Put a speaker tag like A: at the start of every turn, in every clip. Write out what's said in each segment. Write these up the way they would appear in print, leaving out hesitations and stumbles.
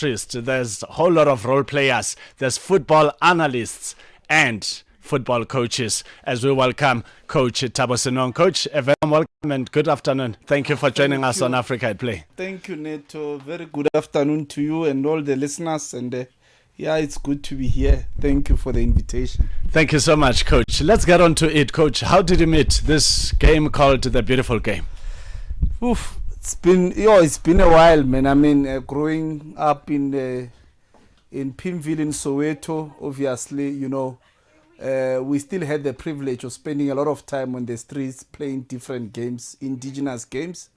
A: psychiatrists, there's a whole lot of role players, there's football analysts and football coaches. As we welcome Coach Thabo Senong. Coach, a very welcome and good afternoon. Thank you for joining us on Africa at Play.
B: Thank you, Neto. Very good afternoon to you and all the listeners. And yeah, it's good to be here. Thank you for the invitation.
A: Thank you so much, Coach. Let's get on to it, Coach. How did you meet this game called the Beautiful Game?
B: Oof, it's been a while, man. I mean, growing up in Pimville in Soweto, obviously, we still had the privilege of spending a lot of time on the streets playing different games, indigenous games.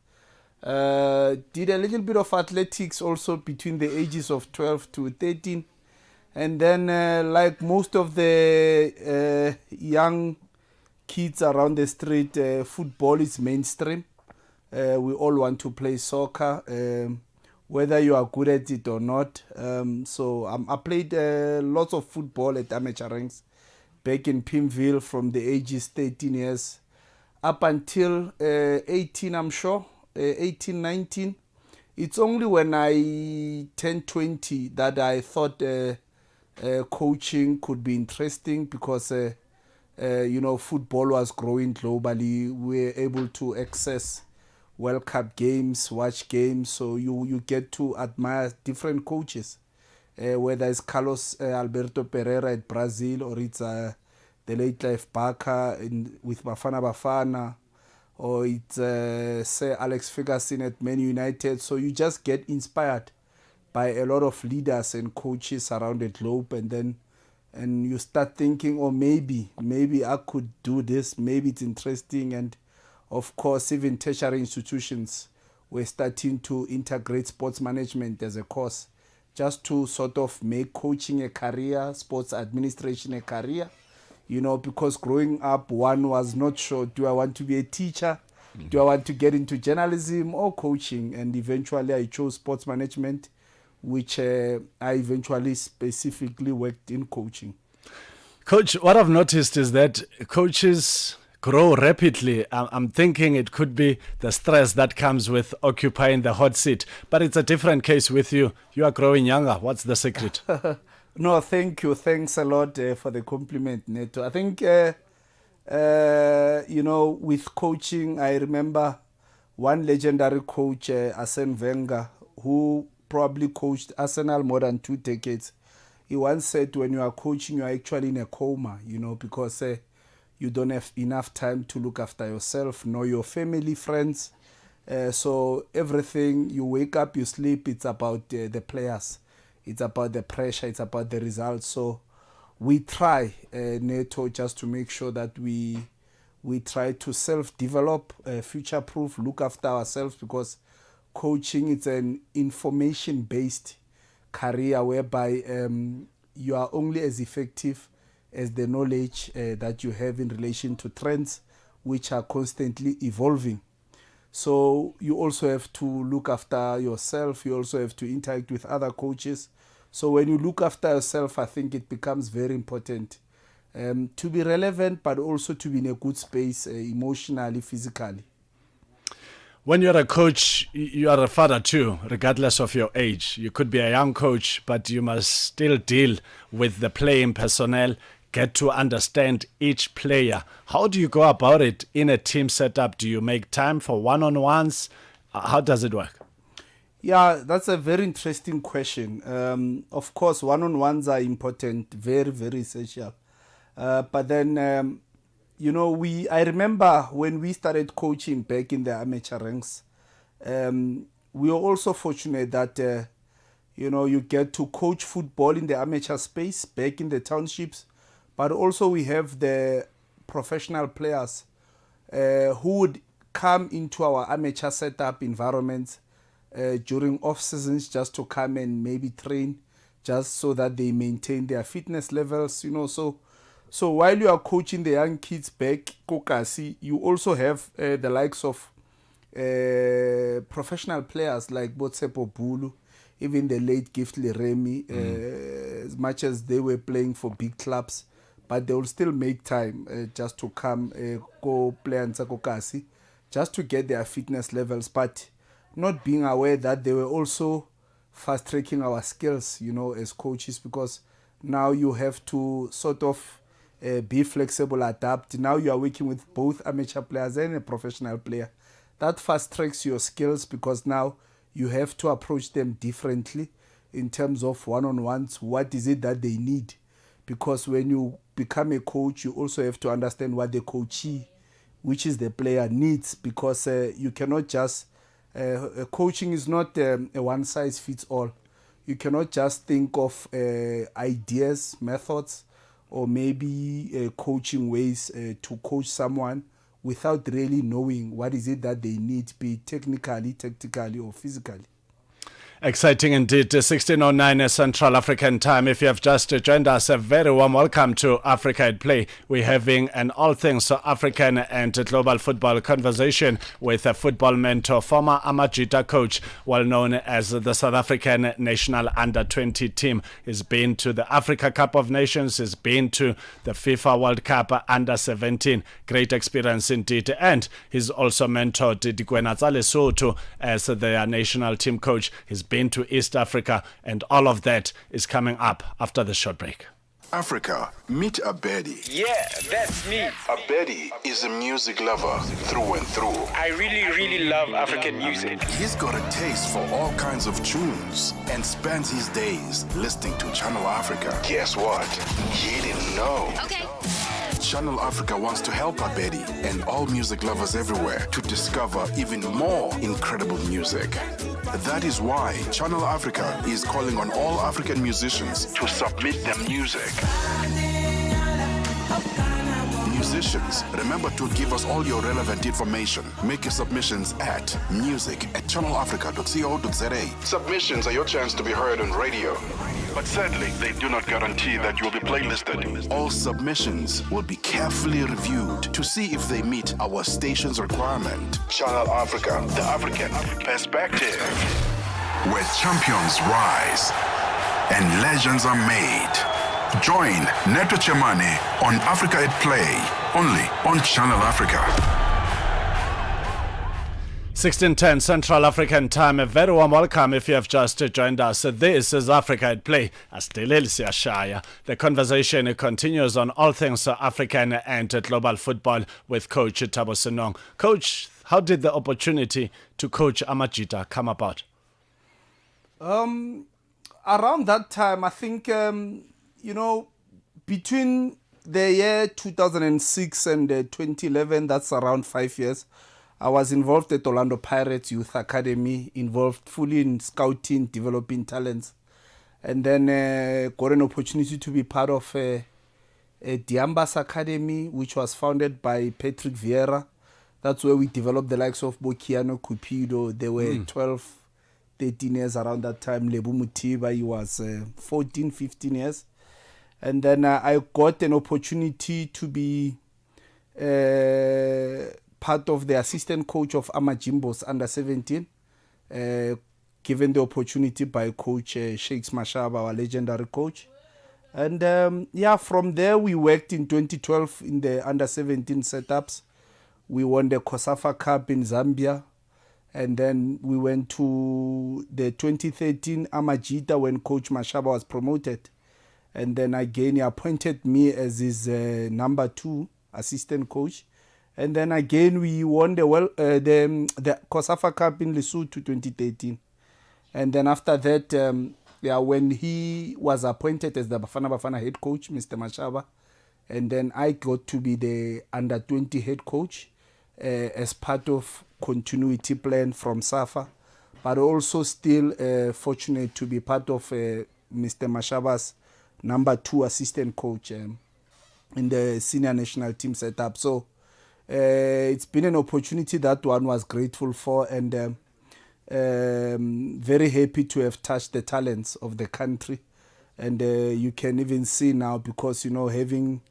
B: Did a little bit of athletics also between the ages of 12 to 13. And then, like most of the young kids around the street, football is mainstream. We all want to play soccer, whether you are good at it or not. So I played lots of football at amateur ranks back in Pimville from the ages 13 years up until 18, I'm sure, 18, 19. It's only when I turned 20 that I thought coaching could be interesting because, football was growing globally. We were able to access World Cup games, watch games, so you get to admire different coaches. Whether it's Carlos Alberto Pereira at Brazil or it's the late Clive Barker with Bafana Bafana, or it's Sir Alex Ferguson at Man United. So you just get inspired by a lot of leaders and coaches around the globe, and you start thinking, oh, maybe I could do this, maybe it's interesting. And of course, even tertiary institutions were starting to integrate sports management as a course, just to sort of make coaching a career, sports administration a career. Because growing up, one was not sure, do I want to be a teacher? Mm-hmm. Do I want to get into journalism or coaching? And eventually I chose sports management, which I eventually specifically worked in coaching.
A: Coach, what I've noticed is that coaches grow rapidly. I'm thinking it could be the stress that comes with occupying the hot seat, but it's a different case with you. You are growing younger. What's the secret?
B: No, thank you. Thanks a lot for the compliment, Neto. I think, with coaching, I remember one legendary coach, Arsene Wenger, who probably coached Arsenal more than 2 decades. He once said, when you are coaching, you are actually in a coma, because you don't have enough time to look after yourself, nor your family, friends. So everything, you wake up, you sleep, it's about the players. It's about the pressure, it's about the results. So we try, Neto, just to make sure that we try to self-develop, future-proof, look after ourselves, because coaching is an information-based career whereby you are only as effective as the knowledge that you have in relation to trends, which are constantly evolving. So you also have to look after yourself. You also have to interact with other coaches. So when you look after yourself, I think it becomes very important to be relevant, but also to be in a good space emotionally, physically.
A: When you're a coach, you are a father too, regardless of your age. You could be a young coach, but you must still deal with the playing personnel, get to understand each player. How do you go about it in a team setup? Do you make time for one-on-ones? How does it work?
B: Yeah, that's a very interesting question. Of course, one-on-ones are important, very, very essential. But then, I remember when we started coaching back in the amateur ranks, we were also fortunate that, you get to coach football in the amateur space back in the townships. But also we have the professional players who would come into our amateur setup environments during off seasons just to come and maybe train, just so that they maintain their fitness levels, So while you are coaching the young kids back, Kokasi, you also have the likes of professional players like Botsepo Bulu, even the late Gift Leremi, as much as they were playing for big clubs, but they will still make time just to come, go play and Kokasi, just to get their fitness levels, but not being aware that they were also fast-tracking our skills, as coaches, because now you have to sort of be flexible, adapt. Now you are working with both amateur players and a professional player. That fast-tracks your skills because now you have to approach them differently in terms of one-on-ones. What is it that they need? Because when you become a coach, you also have to understand what the coachee, which is the player, needs, because you cannot just coaching is not a one-size-fits-all. You cannot just think of ideas, methods, or maybe coaching ways to coach someone without really knowing what is it that they need, be it technically, tactically, or physically.
A: Exciting indeed. 16:09 Central African time. If you have just joined us, a very warm welcome to Africa at Play. We're having an all things African and global football conversation with a football mentor, former Amajita coach, well known as the South African national under-20 team. He's been to the Africa Cup of Nations. He's been to the FIFA World Cup under-17. Great experience indeed. And he's also mentored Lesotho as their national team coach. He's been to East Africa, and all of that is coming up after the short break.
C: Africa, meet Abedi.
D: Yeah, that's me.
C: Abedi is a music lover through and through.
D: I really love African music.
C: He's got a taste for all kinds of tunes and spends his days listening to Channel Africa. Guess what? He didn't know.
E: Okay.
C: Channel Africa wants to help Abedi and all music lovers everywhere to discover even more incredible music. That is why Channel Africa is calling on all African musicians to submit their music. Musicians, remember to give us all your relevant information. Make your submissions at music@channelafrica.co.za. Submissions are your chance to be heard on radio. But sadly, they do not guarantee that you will be playlisted. All submissions will be carefully reviewed to see if they meet our station's requirement. Channel Africa, the African perspective. Where champions rise and legends are made. Join Neto Chemane on Africa at Play, only on Channel Africa.
A: 16:10 Central African time. A very warm welcome if you have just joined us. This is Africa at Play. The conversation continues on all things African and global football with Coach Thabo Senong. Coach, how did the opportunity to coach Amajita come about?
B: Around that time, I think, between the year 2006 and 2011, that's around 5 years, I was involved at Orlando Pirates Youth Academy, involved fully in scouting, developing talents. And then got an opportunity to be part of a Diambas Academy, which was founded by Patrick Vieira. That's where we developed the likes of Bokiano, Cupido. They were 12, 13 years around that time. Lebu Mutiba, he was 14, 15 years. And then I got an opportunity to be part of the assistant coach of Amajimbo's under-17, given the opportunity by Coach Shakes Mashaba, our legendary coach. And from there we worked in 2012 in the under-17 setups. We won the COSAFA Cup in Zambia. And then we went to the 2013 Amajita when Coach Mashaba was promoted. And then again, he appointed me as his number 2 assistant coach. And then again, we won the COSAFA Cup in Lesotho 2013. And then after that, when he was appointed as the Bafana head coach, Mr. Mashaba, and then I got to be the under-20 head coach as part of continuity plan from SAFA, but also still fortunate to be part of Mr. Mashaba's number 2 assistant coach in the senior national team setup. So it's been an opportunity that one was grateful for, and very happy to have touched the talents of the country. And you can even see now, because having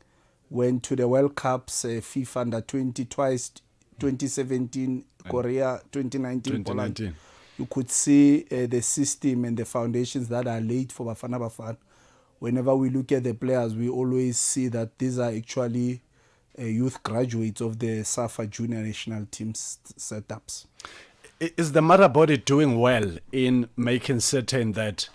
B: went to the World Cups, FIFA under-20 twice, 2017 Korea, 2019 Poland, you could see the system and the foundations that are laid for Bafana Bafana. Whenever we look at the players, we always see that these are actually youth graduates of the SAFA junior national team setups.
A: Is the Marabody doing well in making certain that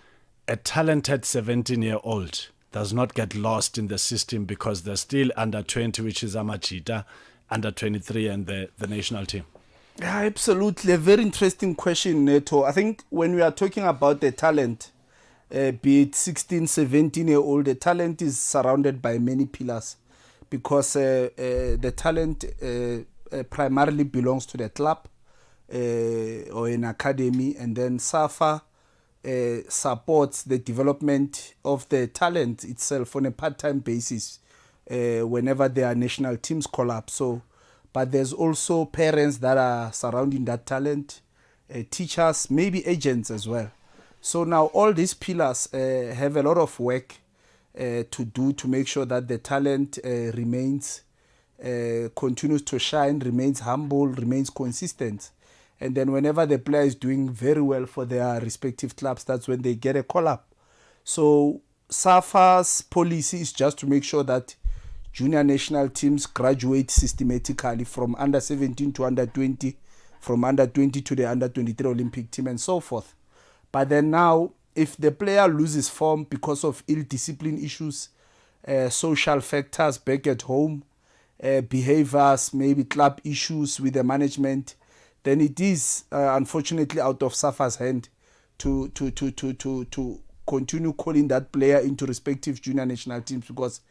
A: a talented 17-year-old does not get lost in the system because they're still under 20, which is Amajita, under 23 and the national team?
B: Yeah, absolutely. A very interesting question, Neto. I think when we are talking about the talent, be it 16, 17-year-old, the talent is surrounded by many pillars because the talent primarily belongs to the club or an academy, and then SAFA supports the development of the talent itself on a part-time basis whenever their national teams call up. So, but there's also parents that are surrounding that talent, teachers, maybe agents as well. So now all these pillars have a lot of work to do to make sure that the talent remains, continues to shine, remains humble, remains consistent. And then whenever the player is doing very well for their respective clubs, that's when they get a call-up. So SAFA's policy is just to make sure that junior national teams graduate systematically from under 17 to under 20, from under 20 to the under 23 Olympic team and so forth. But then now, if the player loses form because of ill-discipline issues, social factors back at home, behaviors, maybe club issues with the management, then it is unfortunately out of SAFA's hand to continue calling that player into respective junior national teams, because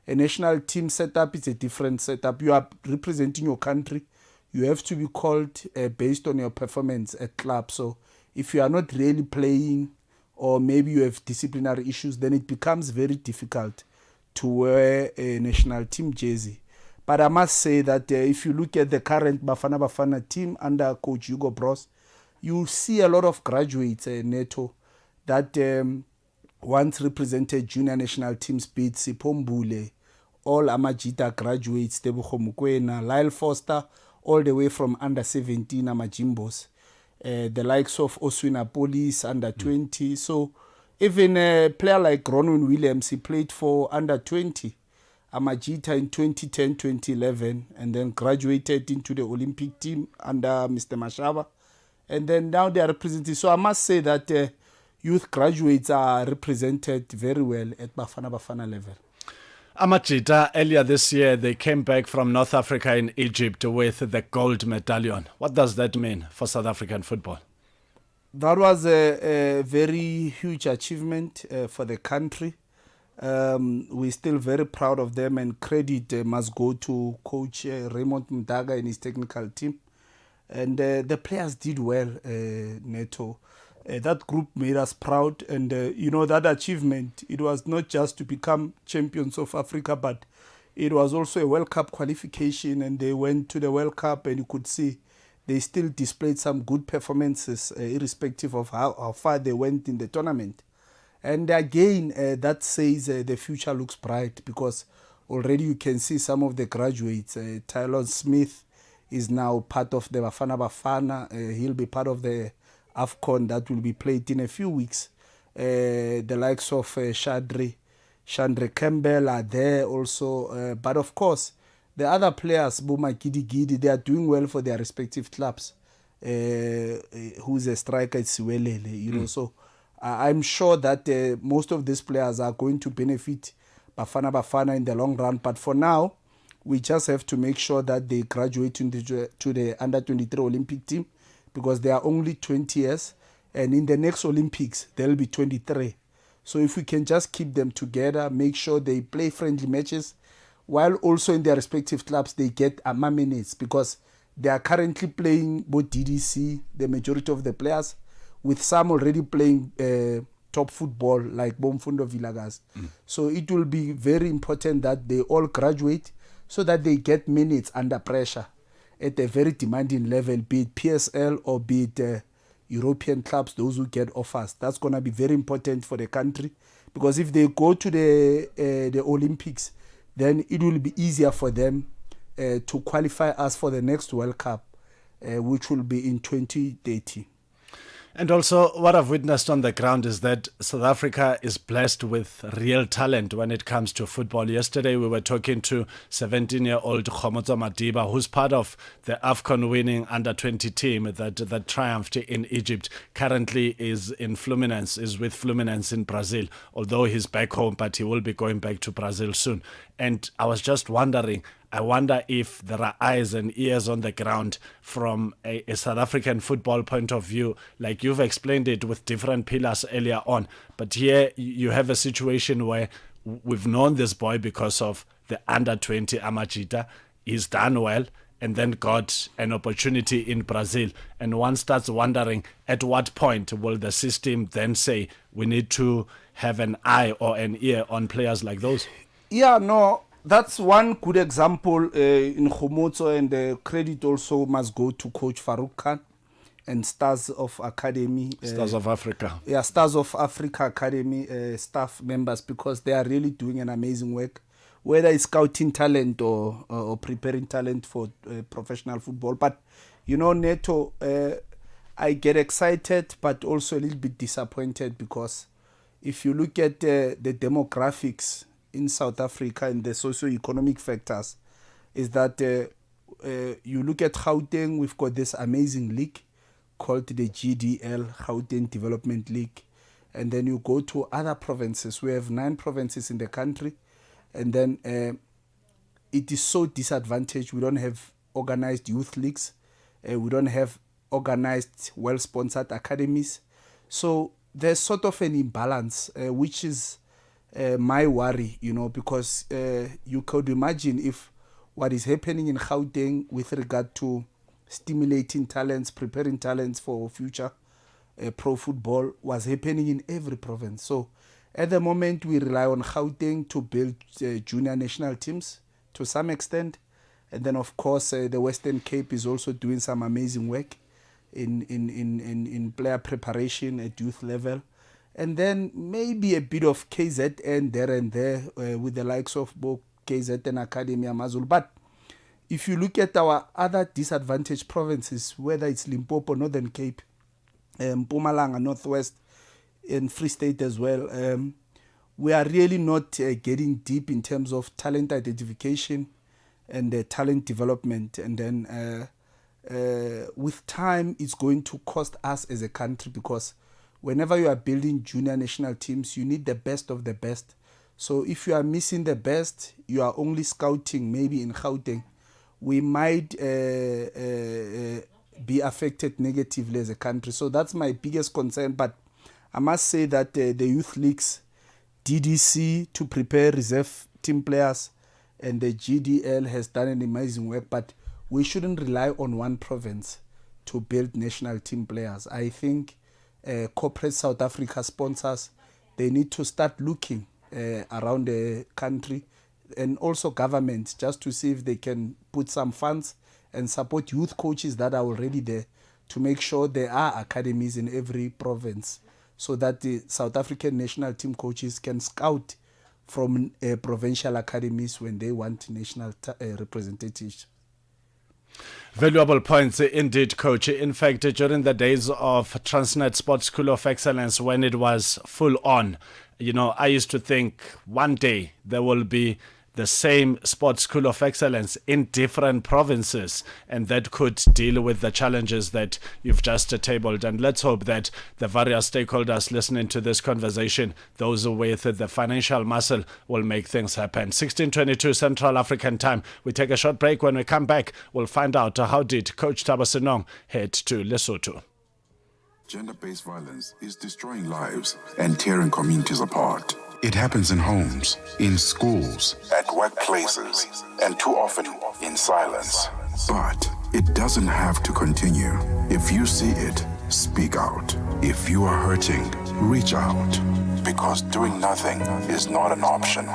B: a national team setup is a different setup. You are representing your country. You have to be called based on your performance at club. So if you are not really playing, or maybe you have disciplinary issues, then it becomes very difficult to wear a national team jersey. But I must say that if you look at the current Bafana team under Coach Hugo Bros, you see a lot of graduates, Neto, that once represented junior national teams, be it Sipombule, all Amajita graduates, Tebogo Mokoena, Lyle Foster, all the way from under 17 Amajimbos, the likes of Oswina Police, under 20. So even a player like Ronwin Williams, he played for under 20 Amajita in 2010, 2011, and then graduated into the Olympic team under Mr. Mashaba. And then now they are represented. So I must say that youth graduates are represented very well at Bafana level.
A: Amajita, earlier this year, they came back from North Africa in Egypt with the gold medallion. What does that mean for South African football?
B: That was a very huge achievement for the country. We're still very proud of them, and credit must go to Coach Raymond Mdaga and his technical team. And the players did well, Neto. That group made us proud, and that achievement, it was not just to become champions of Africa, but it was also a World Cup qualification, and they went to the World Cup, and you could see they still displayed some good performances, irrespective of how far they went in the tournament. And again, that says the future looks bright, because already you can see some of the graduates. Tylon Smith is now part of the Bafana. He'll be part of the AFCON that will be played in a few weeks. The likes of Chandre Campbell are there also. But of course, the other players, Buma Gidi, they are doing well for their respective clubs. Who's a striker, it's Siwelele, So I'm sure that most of these players are going to benefit Bafana in the long run. But for now, we just have to make sure that they graduate to the under-23 Olympic team, because they are only 20 years, and in the next Olympics, they'll be 23. So if we can just keep them together, make sure they play friendly matches, while also in their respective clubs, they get AMA minutes, because they are currently playing both DDC, the majority of the players, with some already playing top football, like Bomfundo Villagas. So it will be very important that they all graduate, so that they get minutes under pressure at a very demanding level, be it PSL or be it European clubs, those who get offers. That's going to be very important for the country, because if they go to the Olympics, then it will be easier for them to qualify us for the next World Cup, which will be in 2030.
A: And also, what I've witnessed on the ground is that South Africa is blessed with real talent when it comes to football. Yesterday, we were talking to 17-year-old Khomotso Madiba, who's part of the AFCON winning under-20 team that triumphed in Egypt. Currently is in Fluminense, is with Fluminense in Brazil, although he's back home, but he will be going back to Brazil soon. And I was just wondering, I wonder if there are eyes and ears on the ground from a South African football point of view, like you've explained it with different pillars earlier on. But here you have a situation where we've known this boy because of the under-20 Amajita. He's done well and then got an opportunity in Brazil. And one starts wondering, at what point will the system then say we need to have an eye or an ear on players like those?
B: Yeah, no. That's one good example in Khomotso, and the credit also must go to Coach Farouk Khan and Stars of Academy.
A: Stars of Africa.
B: Yeah, Stars of Africa Academy staff members, because they are really doing an amazing work, whether it's scouting talent or preparing talent for professional football. But, you know, Neto, I get excited but also a little bit disappointed, because if you look at the demographics in South Africa and the socio-economic factors, is that you look at Gauteng, we've got this amazing league called the GDL, Gauteng Development League. And then you go to other provinces. We have 9 provinces in the country. And then it is so disadvantaged. We don't have organized youth leagues. We don't have organized, well-sponsored academies. So there's sort of an imbalance, which is my worry, you know, because you could imagine if what is happening in Gauteng with regard to stimulating talents, preparing talents for future pro football was happening in every province. So at the moment, we rely on Gauteng to build junior national teams to some extent. And then, of course, the Western Cape is also doing some amazing work in player preparation at youth level. And then maybe a bit of KZN there and there with the likes of both KZN Academy and Amazulu. But if you look at our other disadvantaged provinces, whether it's Limpopo, Northern Cape, Mpumalanga, Northwest, and Free State as well, we are really not getting deep in terms of talent identification and talent development. And then with time, it's going to cost us as a country, because whenever you are building junior national teams, you need the best of the best. So if you are missing the best, you are only scouting maybe in Gauteng, we might be affected negatively as a country. So that's my biggest concern. But I must say that the youth leagues, DDC to prepare reserve team players, and the GDL has done an amazing work. But we shouldn't rely on one province to build national team players. I think corporate South Africa sponsors, they need to start looking around the country, and also government, just to see if they can put some funds and support youth coaches that are already there, to make sure there are academies in every province, so that the South African national team coaches can scout from provincial academies when they want national representatives.
A: Valuable points indeed, Coach. In fact, during the days of Transnet Sports School of Excellence, when it was full on, you know, I used to think one day there will be the same Sports School of Excellence in different provinces, and that could deal with the challenges that you've just tabled. And let's hope that the various stakeholders listening to this conversation, those with the financial muscle, will make things happen. 16:22 Central African Time. We take a short break. When we come back, we'll find out how did Coach Thabo Senong head to Lesotho.
C: Gender-based violence is destroying lives and tearing communities apart. It happens in homes, in schools, at workplaces, and too often in silence. But it doesn't have to continue. If you see it, speak out. If you are hurting, reach out. Because doing nothing is not an option.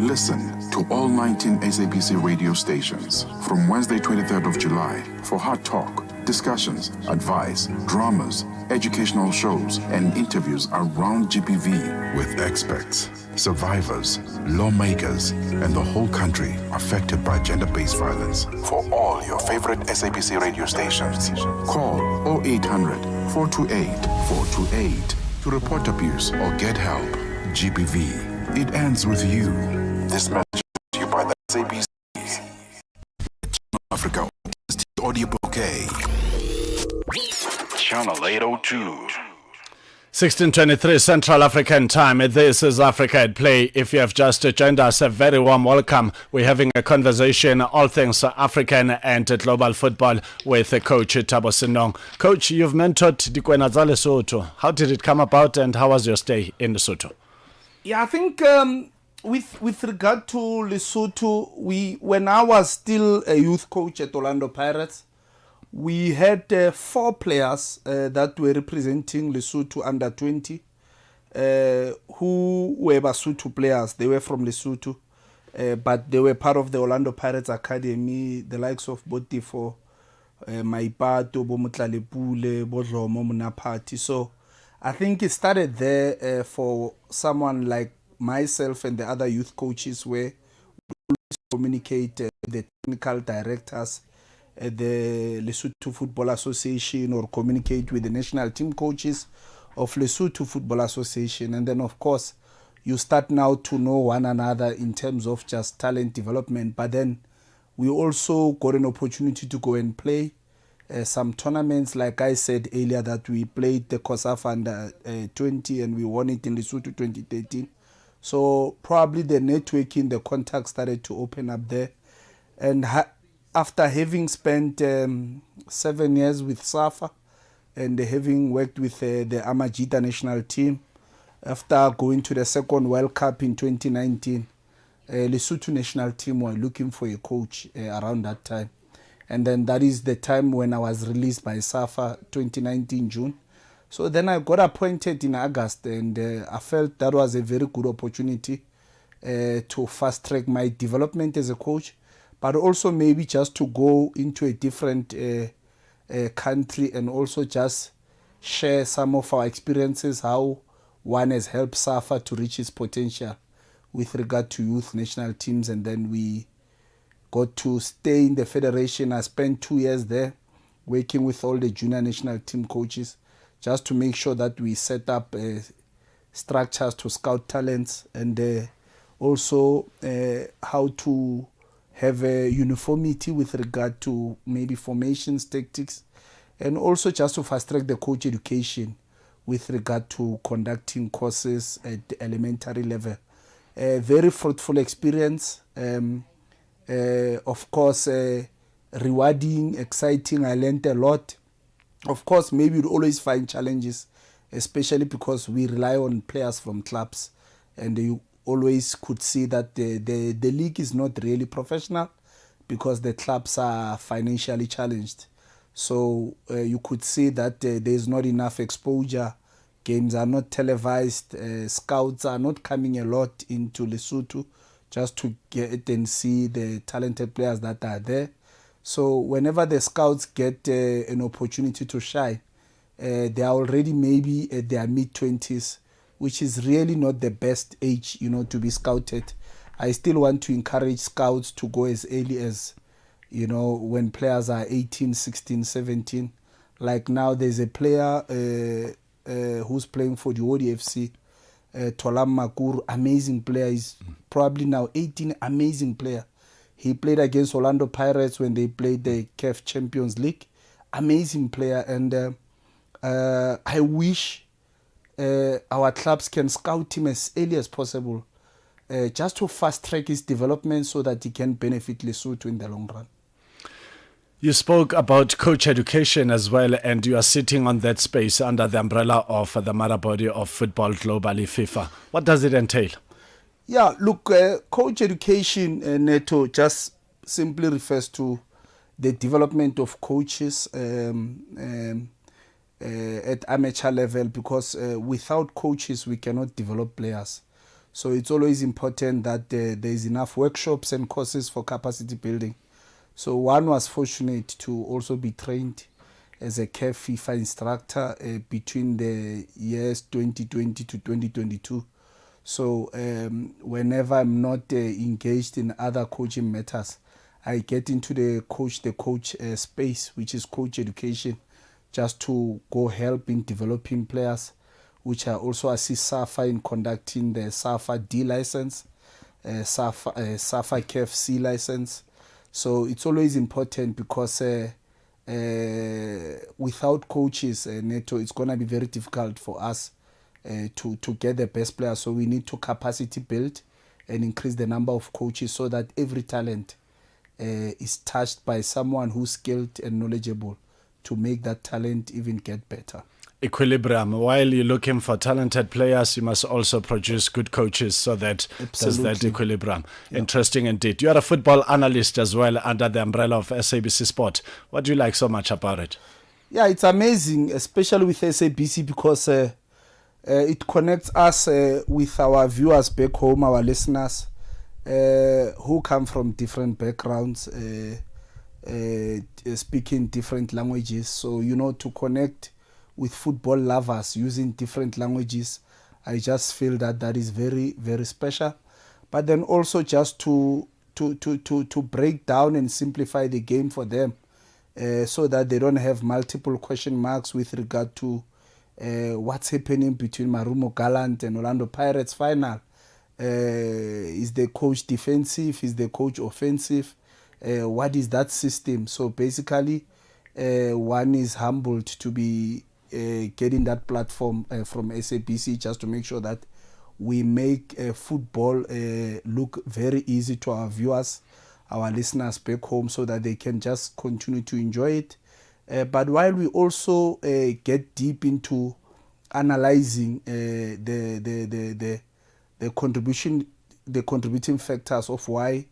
C: Listen to all 19 SABC radio stations from Wednesday, 23rd of July for Hot Talk, discussions, advice, dramas, educational shows, and interviews around GBV with experts, survivors, lawmakers, and the whole country affected by gender-based violence. For all your favorite SABC radio stations, call 0800 428 428 to report abuse or get help. GBV, it ends with you. This message is to you by the SABC. Africa audio bouquet. Channel 802.
A: 16:23 Central African Time. This is Africa at Play. If you have just joined us, a very warm welcome. We're having a conversation, all things African and global football, with Coach Thabo Senong. Coach, you've mentored Dikwena tsa Lesotho. How did it come about and how was your stay in Lesotho?
B: Yeah, I think with regard to Lesotho, when I was still a youth coach at Orlando Pirates, we had 4 players that were representing Lesotho under 20 who were Basotho players. They were from Lesotho, but they were part of the Orlando Pirates Academy, the likes of Botifo, Maipato, Bomutlalepule, Bodlomo, Munapati. So I think it started there for someone like myself and the other youth coaches, where we always communicate with the technical directors at the Lesotho Football Association, or communicate with the national team coaches of Lesotho Football Association. And then, of course, you start now to know one another in terms of just talent development. But then we also got an opportunity to go and play some tournaments. Like I said earlier, that we played the COSAF under 20 and we won it in Lesotho 2013. So probably the networking, the contacts started to open up there. And after having spent 7 years with SAFA and having worked with the Amajita national team, after going to the second World Cup in 2019, Lesotho national team were looking for a coach around that time. And then that is the time when I was released by SAFA, 2019 June. So then I got appointed in August, and I felt that was a very good opportunity to fast track my development as a coach, but also maybe just to go into a different country and also just share some of our experiences, how one has helped SAFA to reach its potential with regard to youth national teams. And then we got to stay in the federation. I spent 2 years there working with all the junior national team coaches, just to make sure that we set up structures to scout talents, and also how to have a uniformity with regard to maybe formations, tactics, and also just to fast track the coach education with regard to conducting courses at the elementary level. A very fruitful experience, of course, rewarding, exciting. I learned a lot. Of course, maybe you'd always find challenges, especially because we rely on players from clubs, and you always could see that the league is not really professional because the clubs are financially challenged. So you could see that there's not enough exposure. Games are not televised. Scouts are not coming a lot into Lesotho just to get and see the talented players that are there. So whenever the scouts get an opportunity to shine, they are already maybe at their mid-20s, which is really not the best age, to be scouted. I still want to encourage scouts to go as early as, when players are 18, 16, 17. Like now there's a player who's playing for the ODFC, Tolam Makuru, amazing player. He's probably now 18, amazing player. He played against Orlando Pirates when they played the CAF Champions League. Amazing player. And I wish our clubs can scout him as early as possible, just to fast track his development so that he can benefit Lesotho in the long run.
A: You spoke about coach education as well, and you are sitting on that space under the umbrella of the mother body of football globally, FIFA. What does it entail?
B: Yeah, look, coach education, Neto, just simply refers to the development of coaches at amateur level, because without coaches we cannot develop players. So it's always important that there is enough workshops and courses for capacity building. So one was fortunate to also be trained as a CAF FIFA instructor between the years 2020 to 2022. So whenever I'm not engaged in other coaching matters, I get into the coach space, which is coach education, just to go help in developing players, which I also assist SAFA in conducting the SAFA D license, SAFA KEF C license. So it's always important because without coaches, Neto, it's going to be very difficult for us to get the best players. So we need to capacity build and increase the number of coaches so that every talent is touched by someone who's skilled and knowledgeable to make that talent even get better.
A: Equilibrium. While you're looking for talented players, you must also produce good coaches so that there's that equilibrium. Yep. Interesting indeed. You are a football analyst as well under the umbrella of SABC Sport. What do you like so much about it?
B: Yeah, it's amazing, especially with SABC because it connects us with our viewers back home, our listeners who come from different backgrounds, speaking different languages. So, to connect with football lovers using different languages, I just feel that is very, very special. But then also just to break down and simplify the game for them so that they don't have multiple question marks with regard to what's happening between Marumo Gallant and Orlando Pirates final. Is the coach defensive? Is the coach offensive? What is that system? So basically, one is humbled to be getting that platform from SABC just to make sure that we make football look very easy to our viewers, our listeners back home, so that they can just continue to enjoy it. But while we also get deep into analyzing the contributing factors of why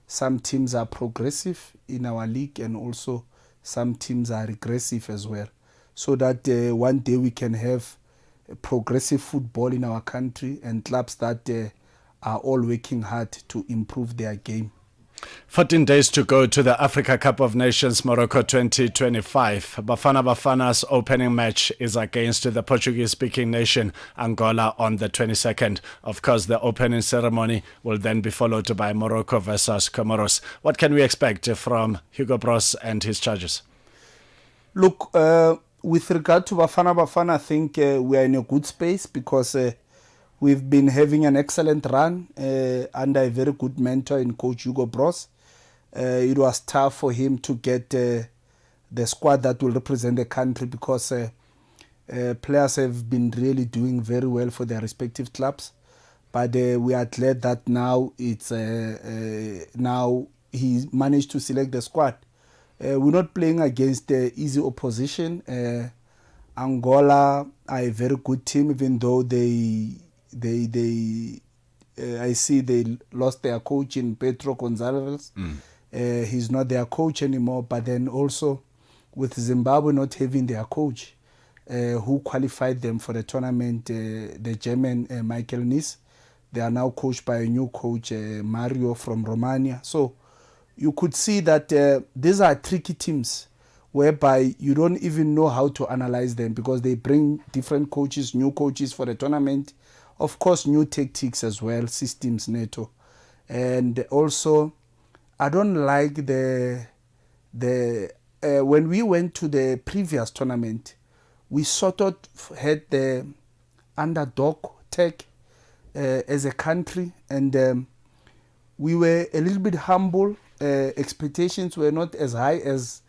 B: some teams are progressive in our league and also some teams are regressive as well, so that one day we can have progressive football in our country and clubs that are all working hard to improve their game.
A: 14 days to go to the Africa Cup of Nations Morocco 2025. Bafana's opening match is against the Portuguese-speaking nation Angola on the 22nd. Of course, the opening ceremony will then be followed by Morocco versus Comoros. What can we expect from Hugo Broos and his charges?
B: Look, with regard to Bafana, I think we are in a good space because we've been having an excellent run under a very good mentor in Coach Hugo Broos. It was tough for him to get the squad that will represent the country because players have been really doing very well for their respective clubs. But we are glad that now now he managed to select the squad. We're not playing against easy opposition. Angola are a very good team, even though I see they lost their coach in Pedro Gonzalez. He's not their coach anymore. But then also with Zimbabwe not having their coach who qualified them for the tournament, the German Michael Nis, they are now coached by a new coach, Mario from Romania. So you could see that these are tricky teams whereby you don't even know how to analyze them because they bring different coaches, new coaches for the tournament. Of course, new tactics as well, systems, Neto. And also, I don't like when we went to the previous tournament, we sort of had the underdog tag as a country, and we were a little bit humble. Expectations were not as high as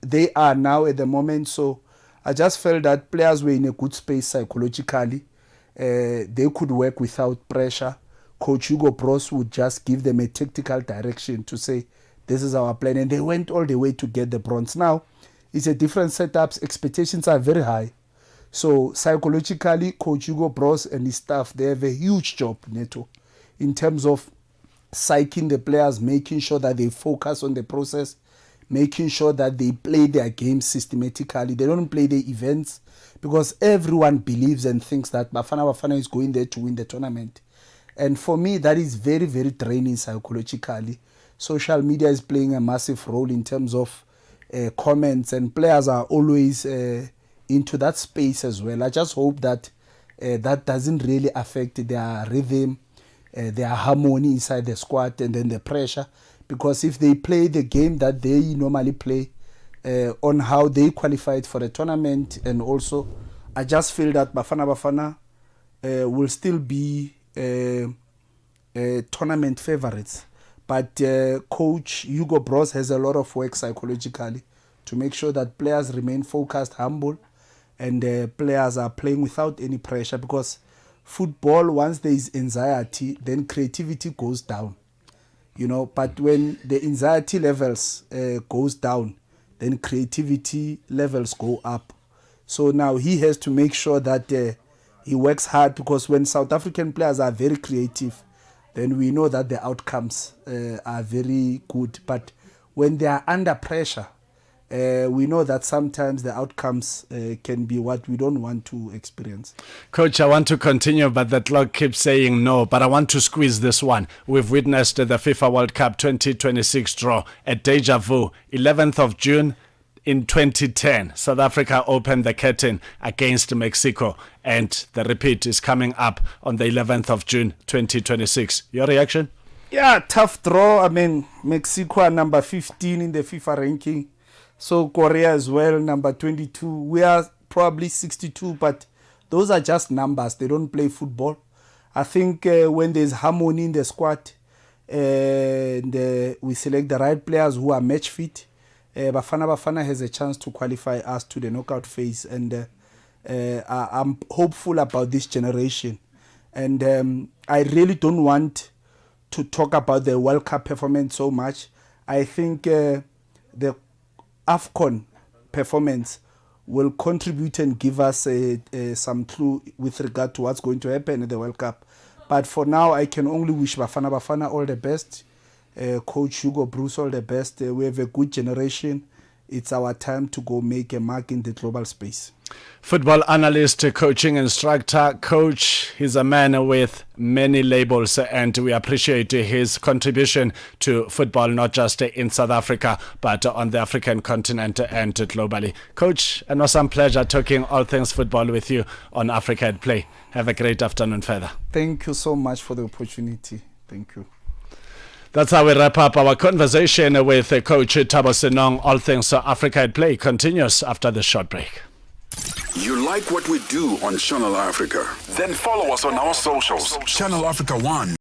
B: they are now at the moment. So I just felt that players were in a good space psychologically. They could work without pressure. Coach Hugo Broos would just give them a tactical direction to say, this is our plan. And they went all the way to get the bronze. Now, it's a different setup. Expectations are very high. So psychologically, Coach Hugo Broos and his staff, they have a huge job, Neto, in terms of psyching the players, making sure that they focus on the process, making sure that they play their game systematically. They don't play the events because everyone believes and thinks that Bafana is going there to win the tournament. And for me, that is very, very draining psychologically. Social media is playing a massive role in terms of comments, and players are always into that space as well. I just hope that that doesn't really affect their rhythm, their harmony inside the squad, and then the pressure. Because if they play the game that they normally play, on how they qualified for the tournament, and also I just feel that Bafana Bafana will still be tournament favorites. But Coach Hugo Broos has a lot of work psychologically to make sure that players remain focused, humble, and players are playing without any pressure, because football, once there is anxiety, then creativity goes down. But when the anxiety levels goes down, then creativity levels go up. So now he has to make sure that he works hard, because when South African players are very creative, then we know that the outcomes are very good. But when they are under pressure, we know that sometimes the outcomes can be what we don't want to experience.
A: Coach, I want to continue, but the clock keeps saying no. But I want to squeeze this one. We've witnessed the FIFA World Cup 2026 draw at Deja Vu, 11th of June in 2010. South Africa opened the curtain against Mexico, and the repeat is coming up on the 11th of June 2026. Your reaction?
B: Yeah, tough draw. I mean, Mexico are number 15 in the FIFA ranking. So Korea as well, number 22. We are probably 62, but those are just numbers. They don't play football. I think when there's harmony in the squad, and we select the right players who are match fit, Bafana has a chance to qualify us to the knockout phase. And I'm hopeful about this generation. And I really don't want to talk about the World Cup performance so much. I think the AFCON performance will contribute and give us some clue with regard to what's going to happen in the World Cup. But for now, I can only wish Bafana all the best. Coach Hugo Broos all the best. We have a good generation. It's our time to go make a mark in the global space.
A: Football analyst, coaching instructor, coach. He's a man with many labels, and we appreciate his contribution to football, not just in South Africa, but on the African continent and globally. Coach, it was some pleasure talking all things football with you on Africa at Play. Have a great afternoon further.
B: Thank you so much for the opportunity. Thank you.
A: That's how we wrap up our conversation with Coach Thabo Senong. All things Africa at Play continues after the short break.
C: You like what we do on Channel Africa? Then follow us on our socials. Channel Africa 1.